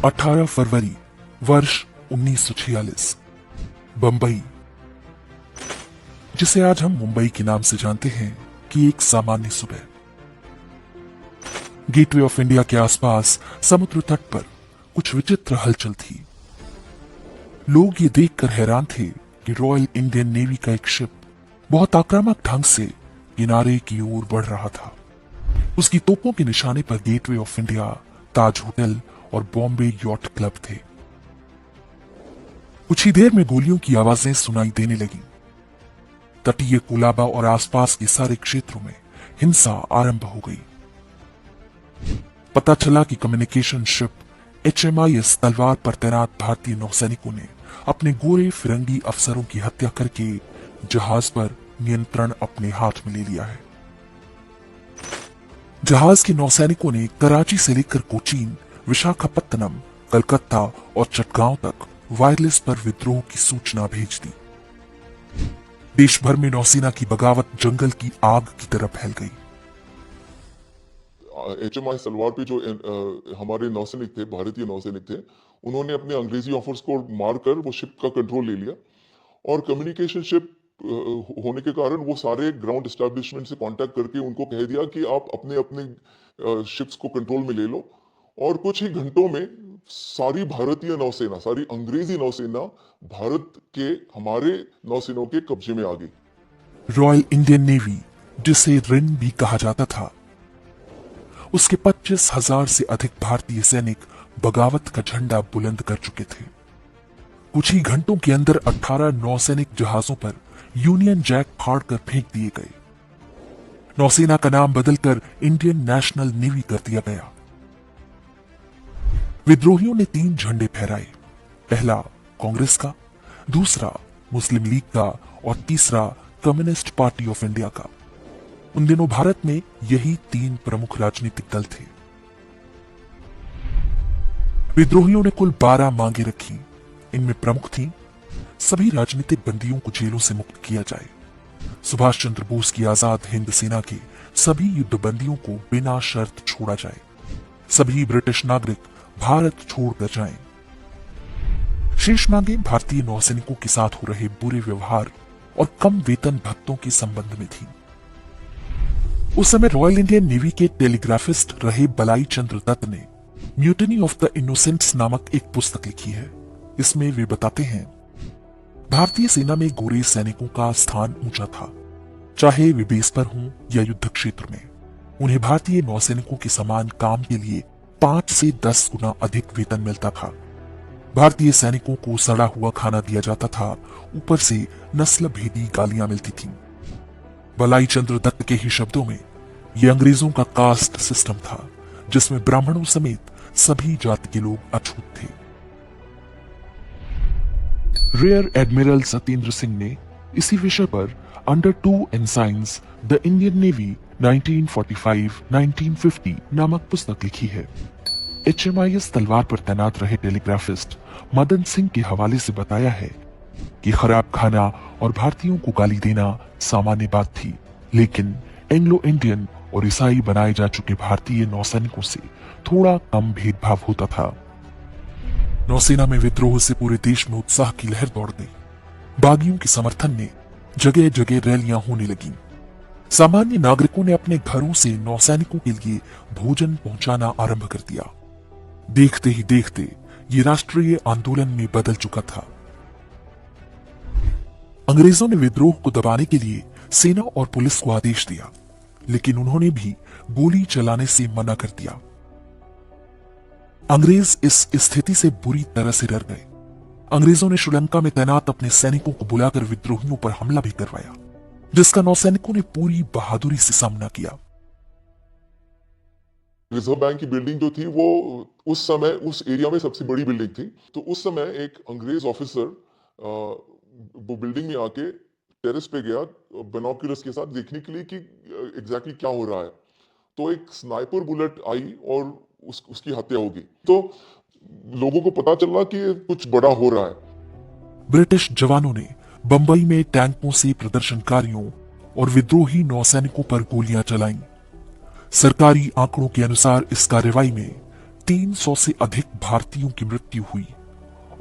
18 फरवरी वर्ष 1946 बंबई, जिसे आज हम मुंबई के नाम से जानते हैं, कि एक सामान्य सुबह। गेटवे ऑफ इंडिया के आसपास समुद्र तट पर कुछ विचित्र हलचल थी। लोग ये देखकर हैरान थे कि रॉयल इंडियन नेवी का एक शिप बहुत आक्रामक ढंग से किनारे की ओर बढ़ रहा था। उसकी तोपों के निशाने पर gateway of India, Taj hotel और बॉम्बे यॉट क्लब थे। कुछ ही देर में गोलियों की आवाजें सुनाई देने लगी। तटीय कोलाबा और आसपास के सारे क्षेत्रों में हिंसा आरंभ हो गई। पता चला कि कम्युनिकेशन शिप HMIS तलवार पर तैनात भारतीय नौसैनिकों ने अपने गोरे फिरंगी अफसरों की हत्या करके जहाज पर नियंत्रण अपने हाथ में ले लिया है। जहाज के नौसैनिकों ने कराची से लेकर कोचीन, विशाखापत्तनम, कलकत्ता और चटगांव तक वायरलेस पर विद्रोह की सूचना भेज दी। देश भर में नौसेना की बगावत जंगल की आग की तरह फैल गई। HMIS तलवार पे जो हमारे नौसैनिक थे, भारतीय नौसैनिक थे, उन्होंने अपने अंग्रेजी ऑफिसर्स को मारकर वो शिप का कंट्रोल ले लिया और कम्युनिकेशन शिप होने के कारण वो सारे ग्राउंड एस्टेब्लिशमेंट से कांटेक्ट करके उनको कह दिया कि आप अपने अपने शिप्स को कंट्रोल में ले लो। और कुछ ही घंटों में सारी भारतीय नौसेना, सारी अंग्रेजी नौसेना भारत के हमारे नौसेनों के कब्जे में आ गई। रॉयल इंडियन नेवी, जिसे रिन भी कहा जाता था, उसके 25,000 से अधिक भारतीय सैनिक बगावत का झंडा बुलंद कर चुके थे। कुछ ही घंटों के अंदर 18 नौसैनिक जहाजों पर यूनियन जैक फाड़कर फेंक दिए गए। नौसेना का नाम बदलकर इंडियन नेशनल नेवी कर दिया गया। विद्रोहियों ने 3 झंडे फहराए। पहला कांग्रेस का, दूसरा मुस्लिम लीग का और तीसरा कम्युनिस्ट पार्टी ऑफ इंडिया का। उन दिनों भारत में यही 3 प्रमुख राजनीतिक दल थे। विद्रोहियों ने कुल 12 मांगे रखी। इनमें प्रमुख थी सभी राजनीतिक बंदियों को जेलों से मुक्त किया जाए, सुभाष चंद्र बोस की आजाद हिंद सेना के सभी युद्ध बंदियों को बिना शर्त छोड़ा जाए, सभी ब्रिटिश नागरिक भारत छोड़कर जाएं। शेष मांगे भारतीय नौसैनिकों के साथ हो रहे बुरे व्यवहार और कम वेतन भत्तों के संबंध में थी। उस समय रॉयल इंडियन नेवी के टेलीग्राफिस्ट रहे बलाई चंद्र दत्त ने म्यूटिनी ऑफ द इनोसेंट्स नामक एक पुस्तक लिखी है। इसमें वे बताते हैं, भारतीय सेना में गोरे सैनिकों का स्थान ऊंचा था, चाहे वे बेस पर हों या युद्ध क्षेत्र में। उन्हें भारतीय नौसैनिकों के समान काम के लिए 5 से 10 गुना अधिक वेतन मिलता था। भारतीय सैनिकों को सड़ा हुआ खाना दिया जाता था, ऊपर से नस्ल भेदी गालियां मिलती थीं। बलाई चंद्र दत्त के ही शब्दों में, यह अंग्रेजों का कास्ट सिस्टम था, जिसमें ब्राह्मणों समेत सभी जाति के लोग अछूत थे। रेयर एडमिरल सत्येंद्र सिंह ने इसी विषय पर अंडर 2 एनसाइंस द इंडियन नेवी 1945-1950 नामक पुस्तक लिखी है। HMIS तलवार पर तैनात रहे टेलीग्राफिस्ट मदन सिंह के हवाले से बताया है कि खराब खाना और भारतीयों को गाली देना सामान्य बात थी, लेकिन एंग्लो इंडियन और ईसाई बनाए जा चुके भारतीय नौसैनिकों से थोड़ा कम भेदभाव होता था। नौसेना में विद्रोह से पूरे देश में उत्साह की लहर दौड़ गई। बागियों के समर्थन में जगह जगह रैलियां होने लगीं। सामान्य नागरिकों ने अपने घरों से नौसैनिकों के लिए भोजन पहुंचाना आरंभ कर दिया। देखते ही देखते ये राष्ट्रीय आंदोलन में बदल चुका था। अंग्रेजों ने विद्रोह को दबाने के लिए सेना और पुलिस को आदेश दिया, लेकिन उन्होंने भी गोली चलाने से मना कर दिया। अंग्रेज इस स्थिति से बुरी तरह से डर गए। अंग्रेजों ने श्रीलंका में तैनात अपने सैनिकों को बुलाकर विद्रोहियों पर हमला भी करवाया, जिसका नौसैनिकों ने पूरी बहादुरी से सामना किया। रिजर्व बैंक की बिल्डिंग जो थी वो उस समय उस एरिया में सबसे बड़ी बिल्डिंग थी। तो उस समय एक अंग्रेज ऑफिसर वो बिल्डिंग में आके टेरेस पे गया बाइनोक्यूलर्स के साथ देखने के लिए कि एग्जैक्टली क्या हो रहा है। तो एक स्नाइपर बुलेट आई और उसकी हत्या होगी। तो लोगों को पता चला कि कुछ बड़ा हो रहा है। ब्रिटिश जवानों ने बंबई में टैंकों से प्रदर्शनकारियों और विद्रोही नौसैनिकों पर गोलियां चलाईं। सरकारी आंकड़ों के अनुसार इस कार्रवाई में 300 से अधिक भारतीयों की मृत्यु हुई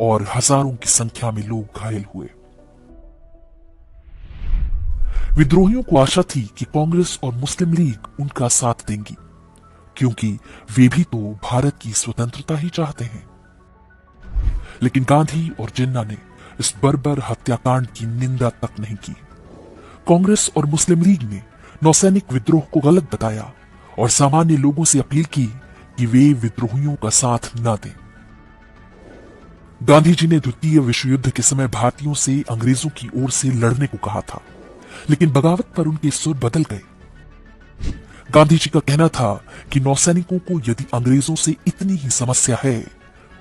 और हजारों की संख्या में लोग घायल हुए। विद्रोहियों को आशा थी कि कांग्रेस और मुस्लिम लीग उनका साथ देंगी, क्योंकि वे भी तो भारत की स्वतंत्रता ही चाहते हैं। लेकिन गांधी और जिन्ना ने इस बर्बर हत्याकांड की निंदा तक नहीं की। कांग्रेस और मुस्लिम लीग ने नौसैनिक विद्रोह को गलत बताया और सामान्य लोगों से अपील की कि वे विद्रोहियों का साथ न दें। गांधी जी ने द्वितीय विश्व युद्ध के समय भारतीयों से अंग्रेजों की ओर से लड़ने को कहा था, लेकिन बगावत पर उनके सुर बदल गए। गांधी जी का कहना था कि नौसैनिकों को यदि अंग्रेजों से इतनी ही समस्या है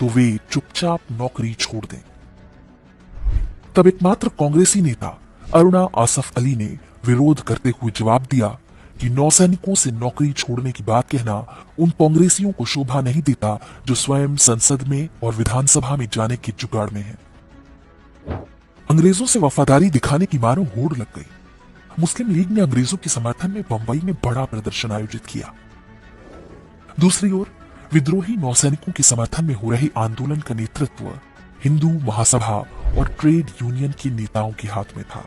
तो वे चुपचाप नौकरी छोड़ दें। तब एकमात्र कांग्रेसी नेता अरुणा आसफ अली ने विरोध करते हुए जवाब दिया कि नौसैनिकों से नौकरी छोड़ने की बात कहना उन कांग्रेसियों को शोभा नहीं देता जो स्वयं संसद में और विधानसभा में जाने के जुगाड़ में हैं। अंग्रेजों से वफादारी दिखाने की मानो होड़ लग गई। मुस्लिम लीग ने अंग्रेजों के समर्थन में बंबई में बड़ा प्रदर्शन आयोजित किया। दूसरी ओर विद्रोही नौसैनिकों के समर्थन में हो रहे आंदोलन का नेतृत्व हिंदू महासभा और ट्रेड यूनियन के नेताओं के हाथ में था।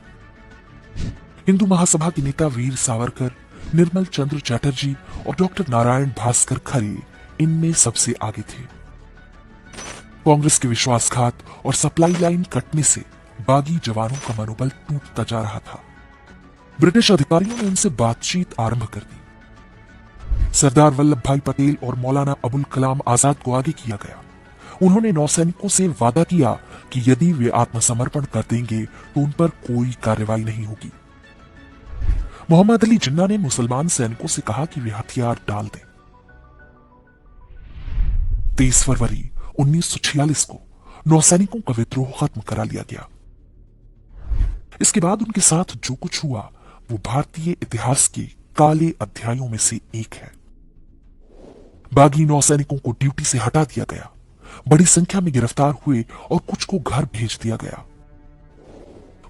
हिंदू महासभा के नेता वीर सावरकर, निर्मल चंद्र चैटर्जी और डॉक्टर नारायण भास्कर खरे इनमें सबसे आगे थे। कांग्रेस के विश्वासघात और सप्लाई लाइन कटने से बागी जवानों का मनोबल टूटता जा रहा था। ब्रिटिश अधिकारियों ने उनसे बातचीत आरंभ कर दी। सरदार वल्लभ भाई पटेल और मौलाना अबुल कलाम आजाद को आगे किया गया। उन्होंने नौसैनिकों से वादा किया कि यदि वे आत्मसमर्पण कर देंगे तो उन पर कोई कार्रवाई नहीं होगी। मोहम्मद अली जिन्ना ने मुसलमान सैनिकों से कहा कि वे हथियार डाल दें। 23 फरवरी 1946 को नौसैनिकों का विद्रोह खत्म करा लिया गया। इसके बाद उनके साथ जो कुछ हुआ वो भारतीय इतिहास के काले अध्यायों में से एक है। बागी नौसैनिकों को ड्यूटी से हटा दिया गया, बड़ी संख्या में गिरफ्तार हुए और कुछ को घर भेज दिया गया।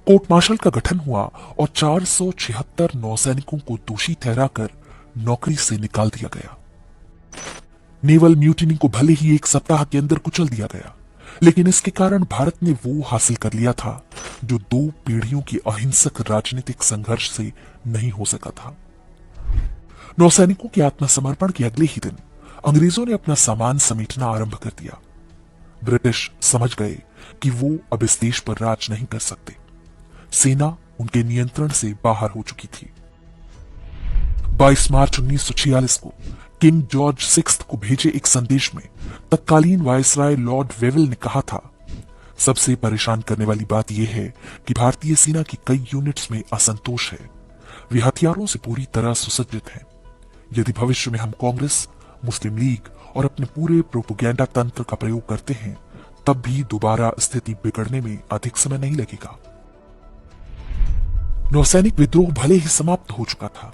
कोर्ट मार्शल का गठन हुआ और 476 नौसैनिकों को दोषी ठहराकर नौकरी से निकाल दिया गया। नेवल म्यूटिनी को भले ही एक सप्ताह के अंदर कुचल दिया गया, लेकिन इसके कारण भारत ने वो हासिल कर लिया था जो 2 पीढ़ियों के अहिंसक राजनीतिक संघर्ष से नहीं हो सका था। नौसैनिकों के आत्मसमर्पण के अगले ही दिन अंग्रेजों ने अपना सामान समेटना आरंभ कर दिया। ब्रिटिश समझ गए कि वो अब इस देश पर राज नहीं कर सकते। सेना उनके नियंत्रण से बाहर हो चुकी थी। 22 मार्च 1946 को किंग जॉर्ज 6 को भेजे एक संदेश में तत्कालीन वायसराय लॉर्ड वेवल ने कहा था, सबसे परेशान करने वाली बात यह है कि भारतीय सेना की कई यूनिट्स में असंतोष है। वे हथियारों से पूरी तरह सुसज्जित हैं। यदि भविष्य में हम कांग्रेस, मुस्लिम लीग और अपने पूरे प्रोपेगेंडा तंत्र का प्रयोग करते हैं, तब भी दोबारा स्थिति बिगड़ने में अधिक समय नहीं लगेगा। नौसैनिक विद्रोह भले ही समाप्त हो चुका था,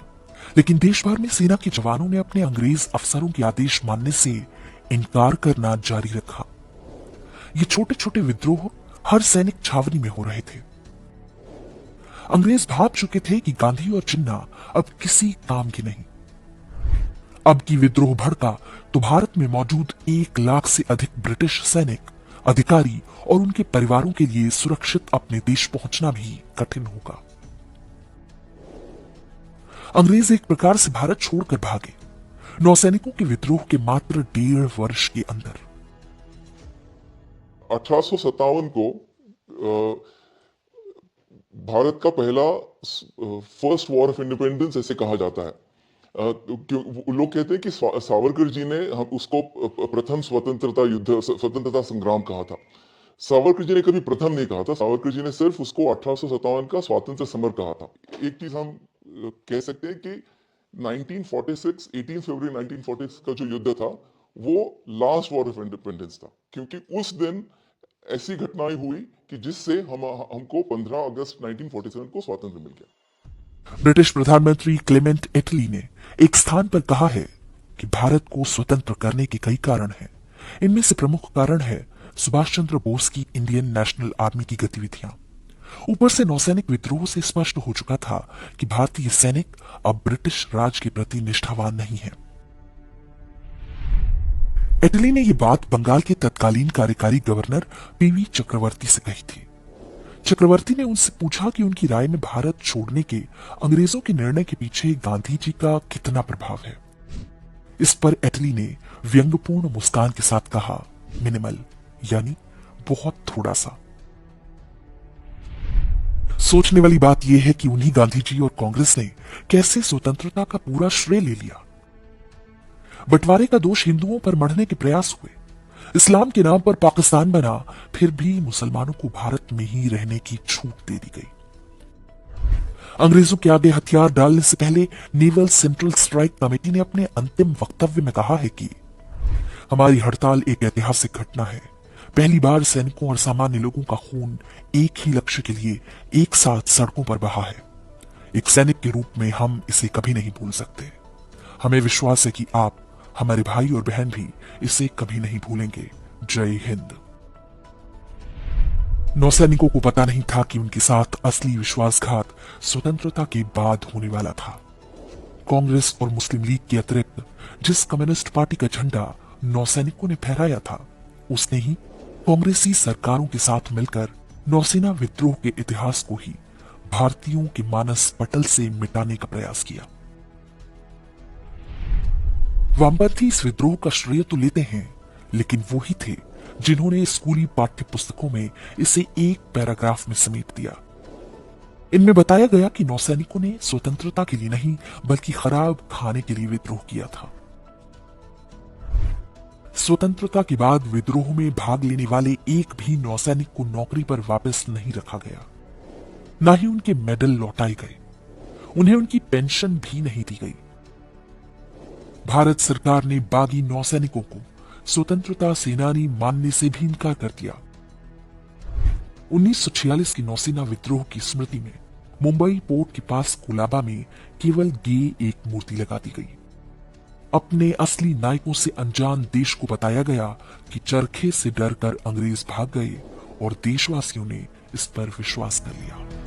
लेकिन देश भर में सेना के जवानों ने अपने अंग्रेज अफसरों के आदेश मानने से इनकार करना जारी रखा। ये छोटे छोटे विद्रोह हर सैनिक छावनी में हो रहे थे। अंग्रेज भाब चुके थे कि गांधी और जिन्ना अब किसी काम के नहीं। अब की विद्रोह भड़का तो भारत में मौजूद 1 लाख से अधिक ब्रिटिश सैनिक, अधिकारी और उनके परिवारों के लिए सुरक्षित अपने देश पहुंचना भी कठिन होगा। अंग्रेज एक प्रकार से भारत छोड़कर भागे। नौसैनिकों के विद्रोह के मात्र 1.5 वर्ष के अंदर 1857 को भारत का पहला फर्स्ट वॉर ऑफ इंडिपेंडेंस ऐसे कहा जाता है। लोग कहते हैं कि सावरकर जी ने उसको प्रथम स्वतंत्रता संग्राम कहा था। सावरकर जी ने कभी प्रथम नहीं कहा था। सावरकर जी ने सिर्फ उसको 1857 का स्वातंत्र समर कहा था। एक चीज हम कह सकते हैं कि 1946 18 फरवरी 1946 का जो युद्ध था वो लास्ट वॉर ऑफ इंडिपेंडेंस था, क्योंकि उस दिन ऐसी घटनाएं हुई कि जिससे हमको 15 अगस्त 1947 को स्वातंत्र मिल गया। ब्रिटिश प्रधानमंत्री क्लेमेंट एटली ने एक स्थान पर कहा है कि भारत को स्वतंत्र करने के कई कारण हैं। इनमें से प्रमुख कारण है सुभाष चंद्र बोस की इंडियन नेशनल आर्मी की गतिविधियां। ऊपर से नौसैनिक विद्रोह से स्पष्ट हो चुका था कि भारतीय सैनिक अब ब्रिटिश राज के प्रति निष्ठावान नहीं है। एटली ने यह बात बंगाल के तत्कालीन कार्यकारी गवर्नर पीवी चक्रवर्ती से कही थी। चक्रवर्ती ने उनसे पूछा कि उनकी राय में भारत छोड़ने के अंग्रेजों के निर्णय के पीछे गांधी जी का कितना प्रभाव है। इस पर एटली ने व्यंग्यपूर्ण मुस्कान के साथ कहा, मिनिमल, यानी बहुत थोड़ा सा। सोचने वाली बात यह है कि उन्हीं गांधी जी और कांग्रेस ने कैसे स्वतंत्रता का पूरा श्रेय ले लिया। बंटवारे का दोष हिंदुओं पर मढ़ने के प्रयास हुए। इस्लाम के नाम पर पाकिस्तान बना, फिर भी मुसलमानों को भारत में ही रहने की छूट दे दी गई। अंग्रेजों के आगे हथियार डालने से पहले नेवल सेंट्रल स्ट्राइक कमेटी ने अपने अंतिम वक्तव्य में कहा है कि हमारी हड़ताल एक ऐतिहासिक घटना है। पहली बार सैनिकों और सामान्य लोगों का खून एक ही लक्ष्य के लिए एक साथ सड़कों पर बहा है। एक सैनिक के रूप में हम इसे कभी नहीं भूल सकते। हमें विश्वास है कि आप, हमारे भाई और बहन भी इसे कभी नहीं भूलेंगे। जय हिंद। नौसैनिकों को पता नहीं था कि उनके साथ असली विश्वासघात स्वतंत्रता के बाद होने वाला था। कांग्रेस और मुस्लिम लीग के अतिरिक्त जिस कम्युनिस्ट पार्टी का झंडा नौसैनिकों ने फहराया था, उसने ही कांग्रेसी सरकारों के साथ मिलकर नौसेना विद्रोह के इतिहास को ही भारतीयों के मानस पटल से मिटाने का प्रयास किया। वामपंथी इस विद्रोह का श्रेय तो लेते हैं, लेकिन वो ही थे जिन्होंने स्कूली पाठ्य पुस्तकों में इसे एक पैराग्राफ में समेट दिया। इनमें बताया गया कि नौसैनिकों ने स्वतंत्रता के लिए नहीं, बल्कि खराब खाने के लिए विद्रोह किया था। स्वतंत्रता के बाद विद्रोह में भाग लेने वाले एक भी नौसैनिक को नौकरी पर वापस नहीं रखा गया, न ही उनके मेडल लौटाए गए। उन्हें उनकी पेंशन भी नहीं दी गई। भारत सरकार ने बागी नौसैनिकों को स्वतंत्रता सेनानी मानने से भी इनकार कर दिया। 1946 की नौसेना विद्रोह की स्मृति में मुंबई पोर्ट के पास कोलाबा में केवल ये एक मूर्ति लगा दी गई। अपने असली नायकों से अनजान देश को बताया गया कि चरखे से डरकर अंग्रेज भाग गए और देशवासियों ने इस पर विश्वास कर लिया।